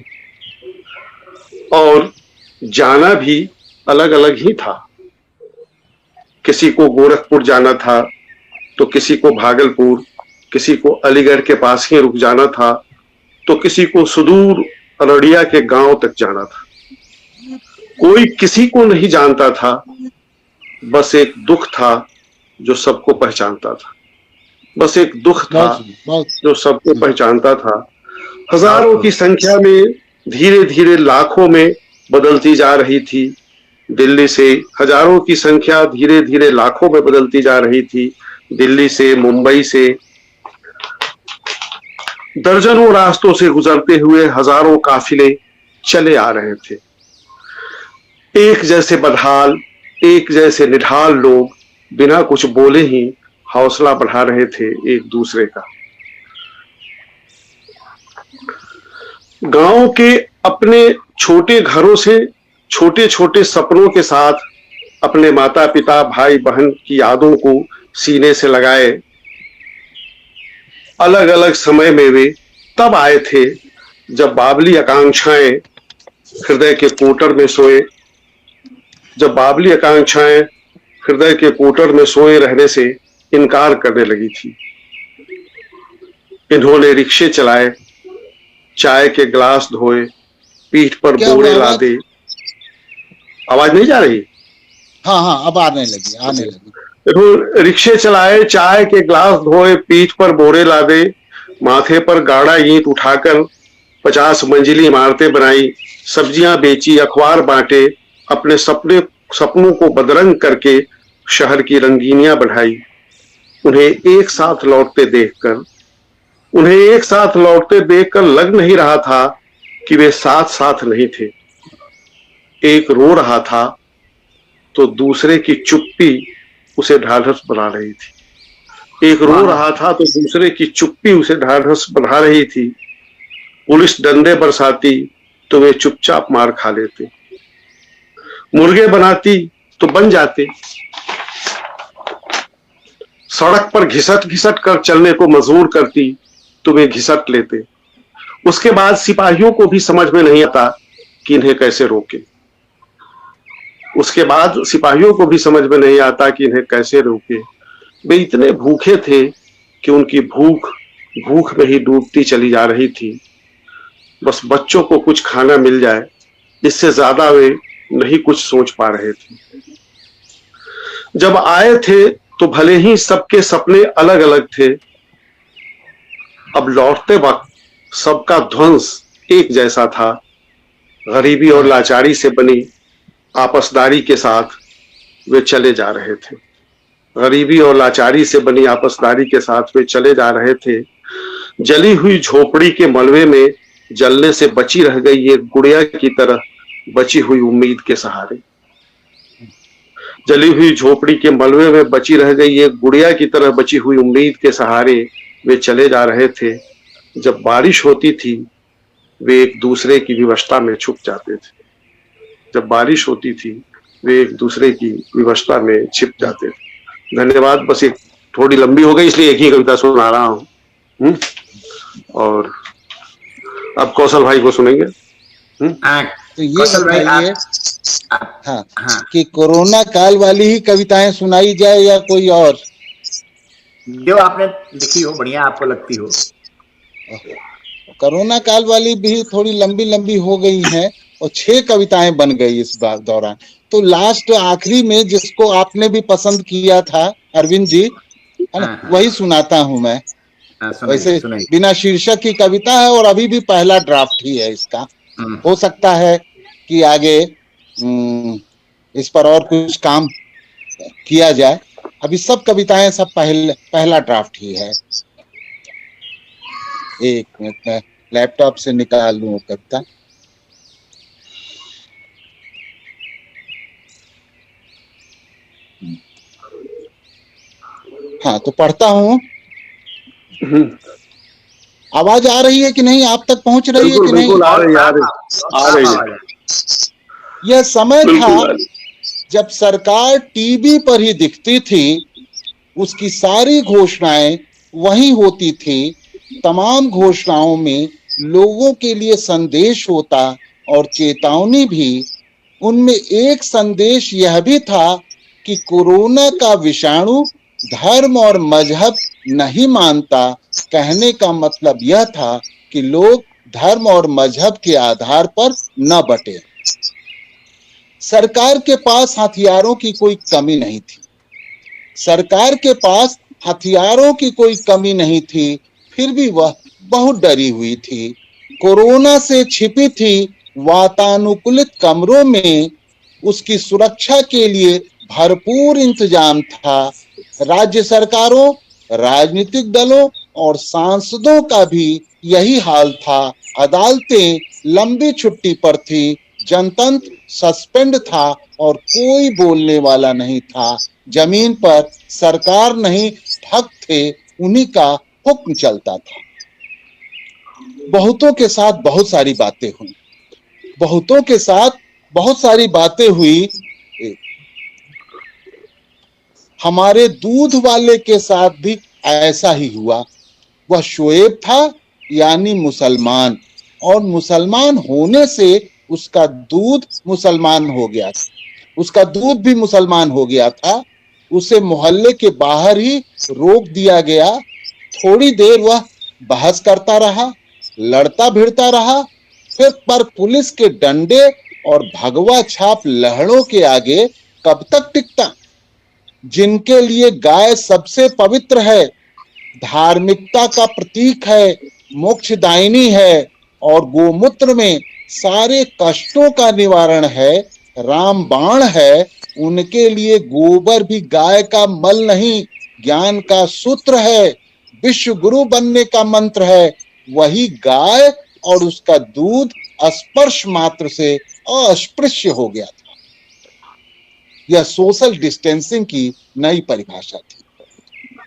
और जाना भी अलग अलग ही था। किसी को गोरखपुर जाना था तो किसी को भागलपुर, किसी को अलीगढ़ के पास ही रुक जाना था तो किसी को सुदूर अररिया के गांव तक जाना था। कोई किसी को नहीं जानता था, बस एक दुख था जो सबको पहचानता था। बस एक दुख था जो सबको पहचानता था। हजारों की संख्या में धीरे धीरे लाखों में बदलती जा रही थी। दिल्ली से हजारों की संख्या धीरे धीरे लाखों में बदलती जा रही थी। दिल्ली से, मुंबई से, दर्जनों रास्तों से गुजरते हुए हजारों काफिले चले आ रहे थे। एक जैसे बदहाल, एक जैसे निढाल लोग बिना कुछ बोले ही हौसला बढ़ा रहे थे एक दूसरे का। गांव के अपने छोटे घरों से छोटे छोटे सपनों के साथ अपने माता पिता, भाई बहन की यादों को सीने से लगाए। अलग अलग समय में वे तब आए थे जब बाबली आकांक्षाएं हृदय के कोटर में सोए, जब बाबली आकांक्षाएं हृदय के कोटर में सोए रहने से इनकार करने लगी थी। इन्होंने रिक्शे चलाए, चाय के गिलास धोए, पीठ पर बोरे लादे। आवाज नहीं जा रही? हाँ हाँ, अब आने लगी। रिक्शे चलाए, चाय के गिलास धोए, पीठ पर बोरे लादे, माथे पर गाढ़ा ईंट उठाकर 50 मंजिली इमारतें बनाई, सब्जियां बेची, अखबार बांटे, अपने सपनों को बदरंग करके शहर की रंगीनियां बढ़ाई। उन्हें एक साथ लौटते देखकर लग नहीं रहा था कि वे साथ साथ नहीं थे। एक रो रहा था तो दूसरे की चुप्पी उसे ढाढ़स बना रही थी। एक रो रहा था तो दूसरे की चुप्पी उसे ढाढ़स बना रही थी। पुलिस डंडे बरसाती तो वे चुपचाप मार खा लेते। मुर्गे बनाती तो बन जाते। सड़क पर घिसट घिसट कर चलने को मजबूर करती तो वे घिसट लेते। उसके बाद सिपाहियों को भी समझ में नहीं आता कि इन्हें कैसे रोके। वे इतने भूखे थे कि उनकी भूख में ही डूबती चली जा रही थी। बस बच्चों को कुछ खाना मिल जाए, इससे ज्यादा वे नहीं कुछ सोच पा रहे थे। जब आए थे तो भले ही सबके सपने अलग अलग थे, अब लौटते वक्त सबका ध्वंस एक जैसा था। गरीबी और लाचारी से बनी आपसदारी के साथ वे चले जा रहे थे। जली हुई झोपड़ी के मलबे में जलने से बची रह गई एक गुड़िया की तरह बची हुई उम्मीद के सहारे। वे चले जा रहे थे। जब बारिश होती थी वे एक दूसरे की विवशता में छिप जाते थे। धन्यवाद। बस एक थोड़ी लंबी हो गई इसलिए एक ही कविता सुना रहा हूँ। और अब कौशल भाई को सुनेंगे। तो ये बताइए कि कोरोना काल वाली ही कविताएं सुनाई जाए या कोई और जो आपने लिखी हो, बढ़िया आपको लगती हो। कोरोना काल वाली भी थोड़ी लंबी हो गई हैं और 6 कविताएं बन गई इस बार दौरान। तो लास्ट आखिरी में जिसको आपने भी पसंद किया था अरविंद जी, है ना, वही सुनाता हूं मैं। वैसे बिना शीर्षक की कविता है और अभी भी पहला ड्राफ्ट ही है इसका। हो सकता है कि आगे इस पर और कुछ काम किया जाए। अभी सब कविताएं सब पहला ड्राफ्ट ही है। एक मिनट में लैपटॉप से निकाल लूं कविता। हाँ, तो पढ़ता हूं। आवाज आ रही है कि नहीं, आप तक पहुंच रही है कि नहीं? बिल्कुल आ रही है। यह समय था बिल्कुल जब सरकार टीवी पर ही दिखती थी, उसकी सारी घोषणाएं वही होती थी। तमाम घोषणाओं में लोगों के लिए संदेश होता और चेतावनी भी। उनमें एक संदेश यह भी था कि कोरोना का विषाणु धर्म और मजहब नहीं मानता। कहने का मतलब यह था कि लोग धर्म और मजहब के आधार पर न बंटे। सरकार के पास हथियारों की कोई कमी नहीं थी। सरकार के पास हथियारों की कोई कमी नहीं थी, फिर भी वह बहुत डरी हुई थी। कोरोना से छिपी थी वातानुकूलित कमरों में। उसकी सुरक्षा के लिए भरपूर इंतजाम था। राज्य सरकारों, राजनीतिक दलों और सांसदों का भी यही हाल था। अदालतें लंबी छुट्टी पर थी, जनतंत्र सस्पेंड था और कोई बोलने वाला नहीं था। जमीन पर सरकार नहीं, भक्त थे, उन्हीं का हुक्म चलता था। बहुतों के साथ बहुत सारी बातें हुई। बहुतों के साथ बहुत सारी बातें हुई। हमारे दूध वाले के साथ भी ऐसा ही हुआ। वह शोएब था, यानी मुसलमान, और मुसलमान होने से उसका दूध मुसलमान हो गया था। उसका दूध भी मुसलमान हो गया था। उसे मोहल्ले के बाहर ही रोक दिया गया। थोड़ी देर वह बहस करता रहा, लड़ता भिड़ता रहा, फिर पर पुलिस के डंडे और भगवा छाप लहरों के आगे कब तक टिकता? जिनके लिए गाय सबसे पवित्र है, धार्मिकता का प्रतीक है, मोक्षदायिनी है और गोमूत्र में सारे कष्टों का निवारण है, रामबाण है, उनके लिए गोबर भी गाय का मल नहीं, ज्ञान का सूत्र है, विश्व गुरु बनने का मंत्र है। वही गाय और उसका दूध स्पर्श मात्र से अस्पृश्य हो गया था। यह सोशल डिस्टेंसिंग की नई परिभाषा थी।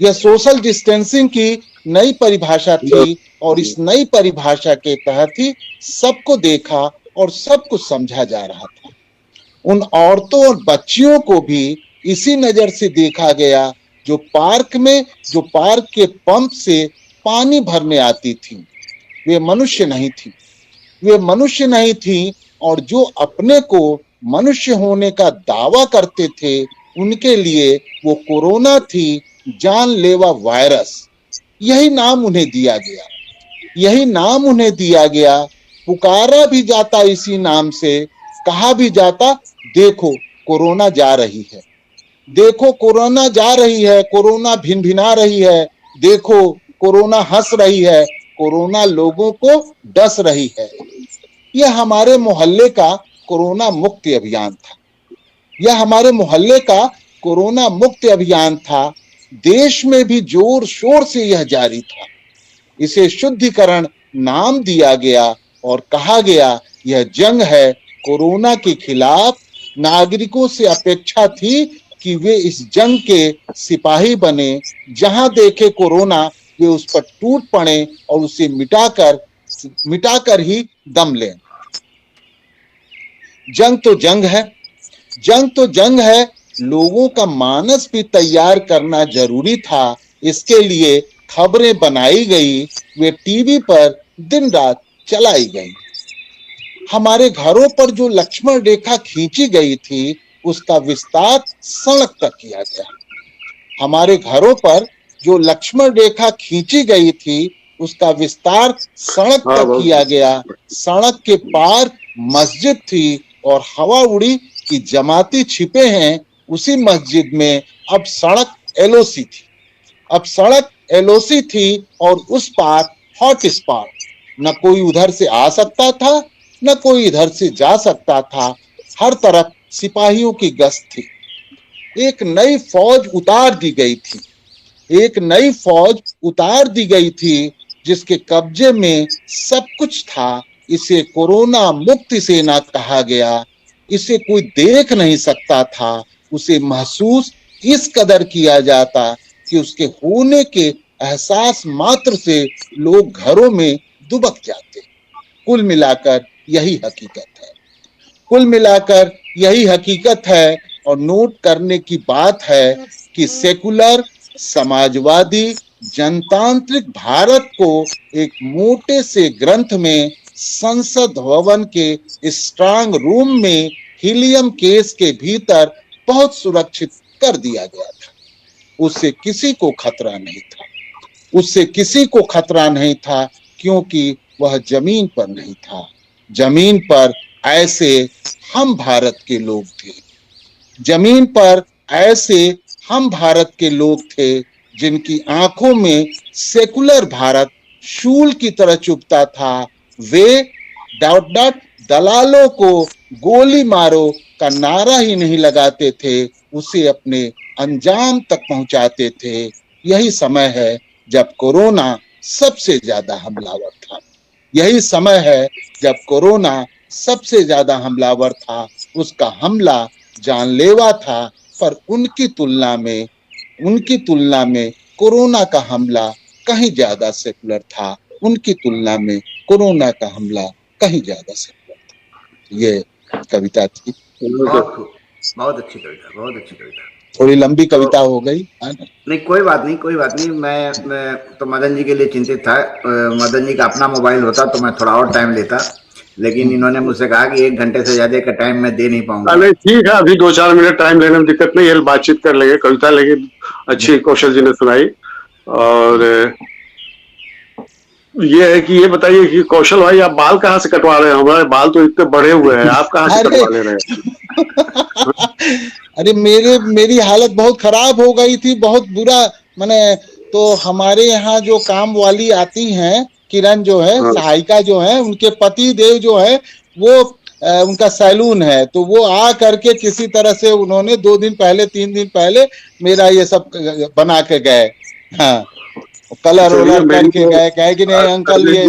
यह सोशल डिस्टेंसिंग की नई परिभाषा थी और इस नई परिभाषा के तहत ही सबको देखा और सब कुछ समझा जा रहा था। उन औरतों और बच्चियों को भी इसी नजर से देखा गया जो पार्क के पंप से पानी भरने आती थी। वे मनुष्य नहीं थी। वे मनुष्य नहीं थी और जो अपने को मनुष्य होने का दावा करते थे, उनके लिए वो कोरोना थी, जानलेवा वायरस। यही नाम उन्हें दिया गया। यही नाम उन्हें दिया गया। पुकारा भी जाता इसी नाम से, कहा भी जाता, देखो कोरोना जा रही है, देखो कोरोना जा रही है, कोरोना भिन भिना रही है, देखो कोरोना हंस रही है, कोरोना लोगों को डस रही है। यह हमारे मोहल्ले का कोरोना मुक्ति अभियान था। यह हमारे मोहल्ले का कोरोना मुक्ति अभियान था। देश में भी जोर शोर से यह जारी था। इसे शुद्धिकरण नाम दिया गया और कहा गया यह जंग है कोरोना के खिलाफ। नागरिकों से अपेक्षा थी कि वे इस जंग के सिपाही बने। जहां देखे कोरोना, वे उस पर टूट पड़े और उसे मिटाकर ही दम लें। जंग तो जंग है, जंग तो जंग है। लोगों का मानस भी तैयार करना जरूरी था। इसके लिए खबरें बनाई गई, वे टीवी पर दिन रात चलाई गई। हमारे घरों पर जो लक्ष्मण रेखा खींची गई थी, उसका विस्तार सड़क तक किया गया। हमारे घरों पर जो लक्ष्मण रेखा खींची गई थी, उसका विस्तार सड़क तक किया गया। सड़क के पार मस्जिद थी और हवा उड़ी कि जमाती छिपे हैं उसी मस्जिद में। अब सड़क एलओसी थी। अब सड़क एलओसी थी और उस पार हॉट स्पॉट। न कोई उधर से आ सकता था, न कोई इधर से जा सकता था। हर तरफ सिपाहियों की गश्त थी। एक नई फौज उतार दी गई थी, एक नई फौज उतार दी गई थी जिसके कब्जे में सब कुछ था। इसे कोरोना मुक्त सेना कहा गया। इसे कोई देख नहीं सकता था, उसे महसूस इस कदर किया जाता कि उसके होने के एहसास मात्र से लोग घरों में दुबक जाते। कुल मिलाकर यही हकीकत है, कुल मिलाकर यही हकीकत है। और नोट करने की बात है कि सेकुलर समाजवादी जनतांत्रिक भारत को एक मोटे से ग्रंथ में संसद भवन के स्ट्रांग रूम में हीलियम केस के भीतर बहुत सुरक्षित कर दिया गया था। उससे किसी को खतरा नहीं था, उससे किसी को खतरा नहीं था, क्योंकि वह जमीन पर नहीं था। जमीन पर ऐसे हम भारत के लोग थे, जमीन पर ऐसे हम भारत के लोग थे जिनकी आंखों में सेकुलर भारत शूल की तरह चुभता था। वे डॉट डॉट दलालों को गोली मारो का नारा ही नहीं लगाते थे, उसे अपने अंजाम तक पहुंचाते थे। यही समय है जब कोरोना सबसे ज्यादा हमलावर था, यही समय है जब कोरोना सबसे ज्यादा हमलावर था। उसका हमला जानलेवा था, पर उनकी तुलना में कोरोना का हमला कहीं ज्यादा सेकुलर था। उनकी तुलना में कोरोना का हमला कहीं ज्यादा सेकुलर था। ये कविता थी। बहुत अच्छी कविता, बहुत अच्छी कविता। थोड़ी लंबी कविता हो गई है ना? नहीं, कोई बात नहीं, कोई बात नहीं। मैं तो मदन जी के लिए चिंतित था। मदन जी का अपना मोबाइल होता तो मैं थोड़ा और टाइम लेता, लेकिन इन्होंने मुझसे कहा कि 1 घंटे से ज्यादा का टाइम मैं दे नहीं पाऊंगा। नहीं, ठीक है, अभी 2-4 मिनट टाइम लेने में दिक्कत नहीं है, बातचीत कर लेंगे। कविता लेकिन अच्छी कौशल जी ने सुनाई। और ये है कि ये बताइए कि कौशल भाई, आप बाल कहाँ से कटवा रहे हैं? हमारे बाल तो इतने बड़े हुए हैं, आप कहाँ से कटवा ले रहे हैं? अरे मेरी हालत बहुत खराब हो गई थी, बहुत बुरा। मैंने तो हमारे यहाँ जो काम वाली आती हैं, किरण जो है, सहायिका जो है, उनके पति देव जो है, वो उनका सैलून है, तो वो आ करके किसी तरह से उन्होंने 2 दिन पहले 3 दिन पहले मेरा ये सब बना के गए। हाँ, कलर वलर करके गए, कहे कि नहीं अंकल ये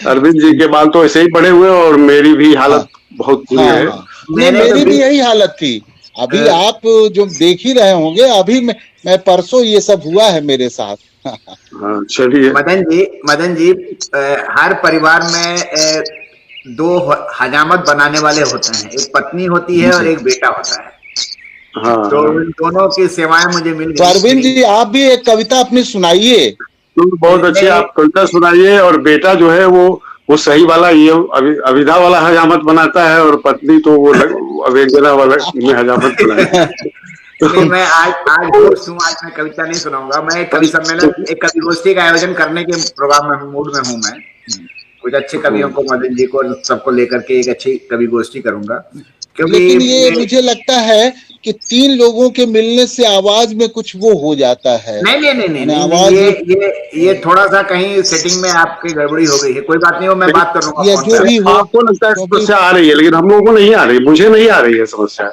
अरविंद जी के बाल तो ऐसे ही बड़े हुए और मेरी भी हालत बहुत बुरी है। मेरी भी यही हालत थी। अभी आप जो देख ही रहे होंगे, अभी मैं परसों ये सब हुआ है मेरे साथ। हाँ, चलिए। मदन जी, हर परिवार में 2 हजामत बनाने वाले होते हैं, एक पत्नी होती है और एक बेटा होता है। हाँ, तो इन दोनों की सेवाएं मुझे मिल गई। अरविंद जी, आप भी एक कविता अपनी सुनाइए। बहुत अच्छी आप कविता सुनाइए। और बेटा जो है वो सही वाला, ये अविधा वाला हजामत बनाता है, और पत्नी तो वो अवेंजना वाला में हजामत बनाता है। नहीं, मैं आज मैं कविता नहीं सुनाऊंगा। मैं एक कवि सम्मेलन, एक कवि गोष्ठी का आयोजन करने के प्रोग्राम में, मूड में हूँ मैं। कुछ अच्छे कवियों को, मदन जी को, सबको लेकर के एक अच्छी कवि गोष्ठी करूंगा। लेकिन ये मुझे लगता है कि 3 लोगों के मिलने से आवाज में कुछ वो हो जाता है। नहीं, आवाज ये थोड़ा सा कहीं सेटिंग में आपकी गड़बड़ी हो गई है। कोई बात नहीं, हो मैं बात करूंगा। या जो भी हो, आपको लगता है समस्या आ रही है, लेकिन हम लोगों को नहीं आ रही, मुझे नहीं आ रही है समस्या।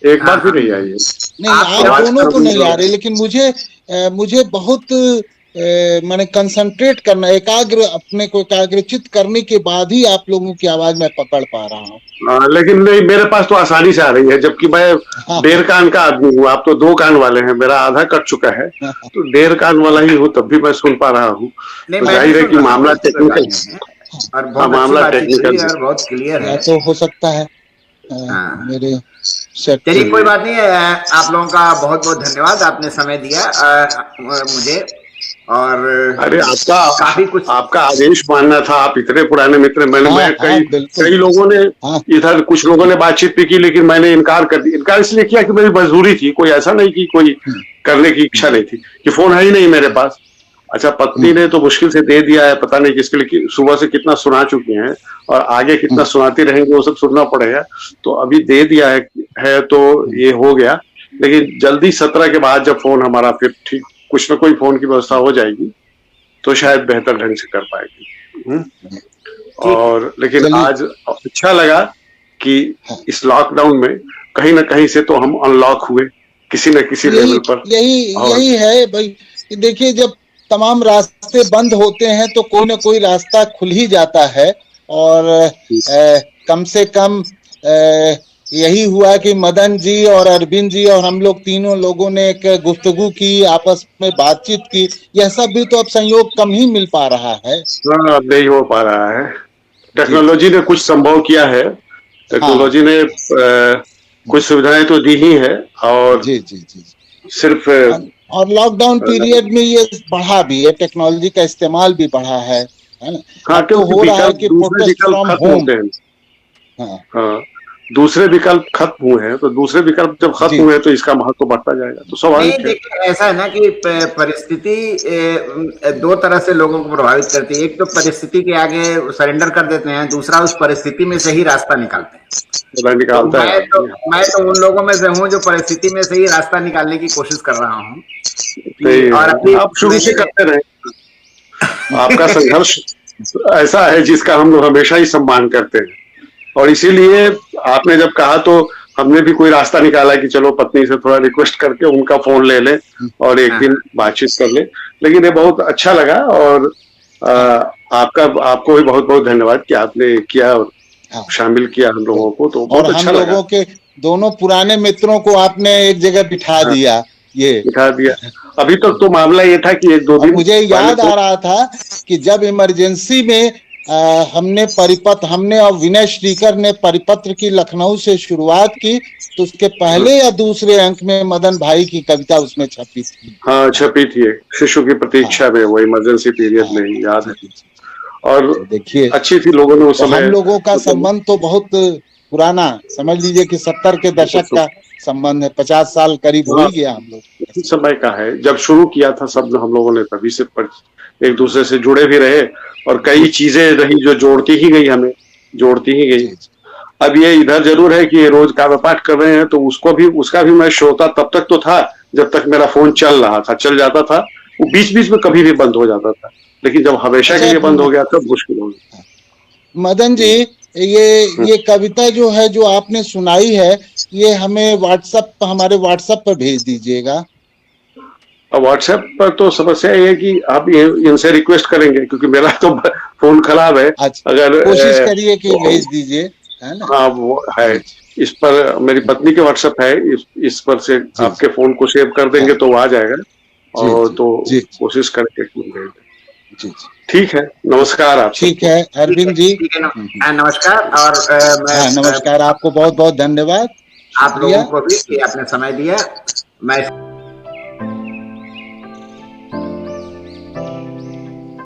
एक बार फिर नहीं आई है। नहीं, आप दोनों को नहीं आ रही, लेकिन मुझे बहुत मैंने कंसंट्रेट करना, अपने को एकाग्रचित करने के बाद ही आप लोगों की आवाज मैं पकड़ पा रहा हूँ। लेकिन नहीं, मेरे पास तो आसानी से आ रही है, जबकि मैं 1.5 कान का आदमी हूँ। आप तो 2 कान वाले हैं, मेरा आधा कट चुका है, तो 1.5 कान वाला ही हूँ, तब भी मैं सुन पा रहा हूँ। तो जाहिर है कि मामला टेक्निकल है, मामला टेक्निकल है, बहुत क्लियर है। तो हो सकता है मेरे। चलिए, कोई बात नहीं है। आप लोगों का बहुत बहुत धन्यवाद, आपने समय दिया मुझे। और अरे आपका आदेश मानना था, आप इतने पुराने मित्र। कई लोगों ने इधर, कुछ लोगों ने बातचीत भी की, लेकिन मैंने इनकार कर दिया। इनकार इसलिए किया कि मेरी मजबूरी थी, कोई ऐसा नहीं कि कोई करने की इच्छा नहीं थी, कि फोन है ही नहीं मेरे पास। अच्छा, पत्नी ने तो मुश्किल से दे दिया है, पता नहीं किसके लिए, सुबह से कितना सुना चुकी हैं और आगे कितना सुनाती रहेंगे, वो सब सुनना पड़ेगा। तो अभी दे दिया है तो ये हो गया। लेकिन जल्दी 17 के बाद जब फोन हमारा फिर ठीक, कुछ न कोई फोन की व्यवस्था हो जाएगी, तो शायद बेहतर ढंग से कर पाएगी। और लेकिन आज अच्छा लगा कि इस लॉकडाउन में कहीं ना कहीं से तो हम अनलॉक हुए किसी न किसी लेवल पर। यही है भाई। देखिए, जब तमाम रास्ते बंद होते हैं तो कोई ना कोई रास्ता खुल ही जाता है। और कम से कम यही हुआ कि मदन जी और अरविंद जी और हम लोग तीनों लोगों ने एक गुफ्तगू की, आपस में बातचीत की। यह सब भी तो अब संयोग कम ही मिल पा रहा है। अब नहीं हो पा रहा है। टेक्नोलॉजी ने कुछ संभव किया है। टेक्नोलॉजी ने कुछ सुविधाएं तो दी ही है। और जी जी जी सिर्फ और लॉकडाउन पीरियड में ये बढ़ा भी है, टेक्नोलॉजी का इस्तेमाल भी बढ़ा है ना। हाँ, अब तो हो रहा है कि दूसरे प्रोटेस्ट विकल्प फ्रॉम खत्म होम। होते हैं। हाँ, दूसरे विकल्प खत्म हुए हैं, तो दूसरे विकल्प जब खत्म हुए तो इसका महत्व बढ़ता जाएगा, तो स्वाभाविक है। देखिए, ऐसा है ना कि परिस्थिति दो तरह से लोगों को प्रभावित करती है। एक तो परिस्थिति के आगे सरेंडर कर देते हैं, दूसरा उस परिस्थिति में से ही रास्ता निकालते हैं। निकालता है। मैं तो उन लोगों में से हूँ जो परिस्थिति में से ही रास्ता निकालने की कोशिश कर रहा हूँ। और आप शुरू से करते रहे। आपका संघर्ष ऐसा है जिसका हम लोग हमेशा ही सम्मान करते हैं। और इसीलिए आपने जब कहा तो हमने भी कोई रास्ता निकाला कि चलो पत्नी से थोड़ा रिक्वेस्ट करके उनका फोन ले ले और एक दिन बातचीत कर ले। लेकिन ये बहुत अच्छा लगा। और आपको भी बहुत बहुत धन्यवाद कि आपने किया और शामिल किया हम लोगों को, तो बहुत अच्छा लगा। हम लोगों के दोनों पुराने मित्रों को आपने एक जगह बिठा दिया। बिठा दिया। अभी तक तो मामला ये था कि एक दो दिन मुझे याद आ रहा था कि जब इमरजेंसी में हमने और विनय श्रीकर ने परिपत्र की लखनऊ से शुरुआत की, तो उसके पहले या दूसरे अंक में मदन भाई की कविता उसमें छपी थी। हाँ, छपी थी, शिशु की प्रतीक्षा में, वो इमरजेंसी पीरियड में, याद है। और देखिए, अच्छी थी, लोगों ने उस समय। हम लोगों का संबंध तो बहुत पुराना, समझ लीजिए कि 70 के दशक का संबंध है। 50 साल करीब हो ही गया हम लोग। इस समय का है, जब शुरू किया था सब हम लोगों ने, तभी से एक दूसरे से जुड़े भी रहे और कई चीजें रही जो जोड़ती ही गई, हमें जोड़ती ही गई। अब ये इधर जरूर है कि ये रोज काव्य पाठ कर रहे हैं, तो उसका भी मैं श्रोता तब तक तो था जब तक मेरा फोन चल रहा था, चल जाता था। वो बीच बीच में कभी भी बंद हो जाता था, लेकिन जब हमेशा के लिए बंद हो गया तब मुश्किल हो गया। मदन जी, ये कविता जो है, जो आपने सुनाई है, ये हमें हमारे व्हाट्सएप पर भेज दीजिएगा। व्हाट्सएप पर तो समस्या ये है कि आप इनसे रिक्वेस्ट करेंगे, क्योंकि मेरा तो फोन खराब है। अगर कोशिश करिए कि भेज दीजिए, है ना। हाँ, वो है। इस पर मेरी पत्नी के व्हाट्सएप है, इस पर से आपके फोन को सेव कर देंगे तो वो आ जाएगा। और तो कोशिश करेंगे। ठीक है, नमस्कार। आप ठीक है अरविंद जी, नमस्कार। और नमस्कार, आपको बहुत बहुत धन्यवाद। आप लोगों को भी कि आपने समय दिया। मैं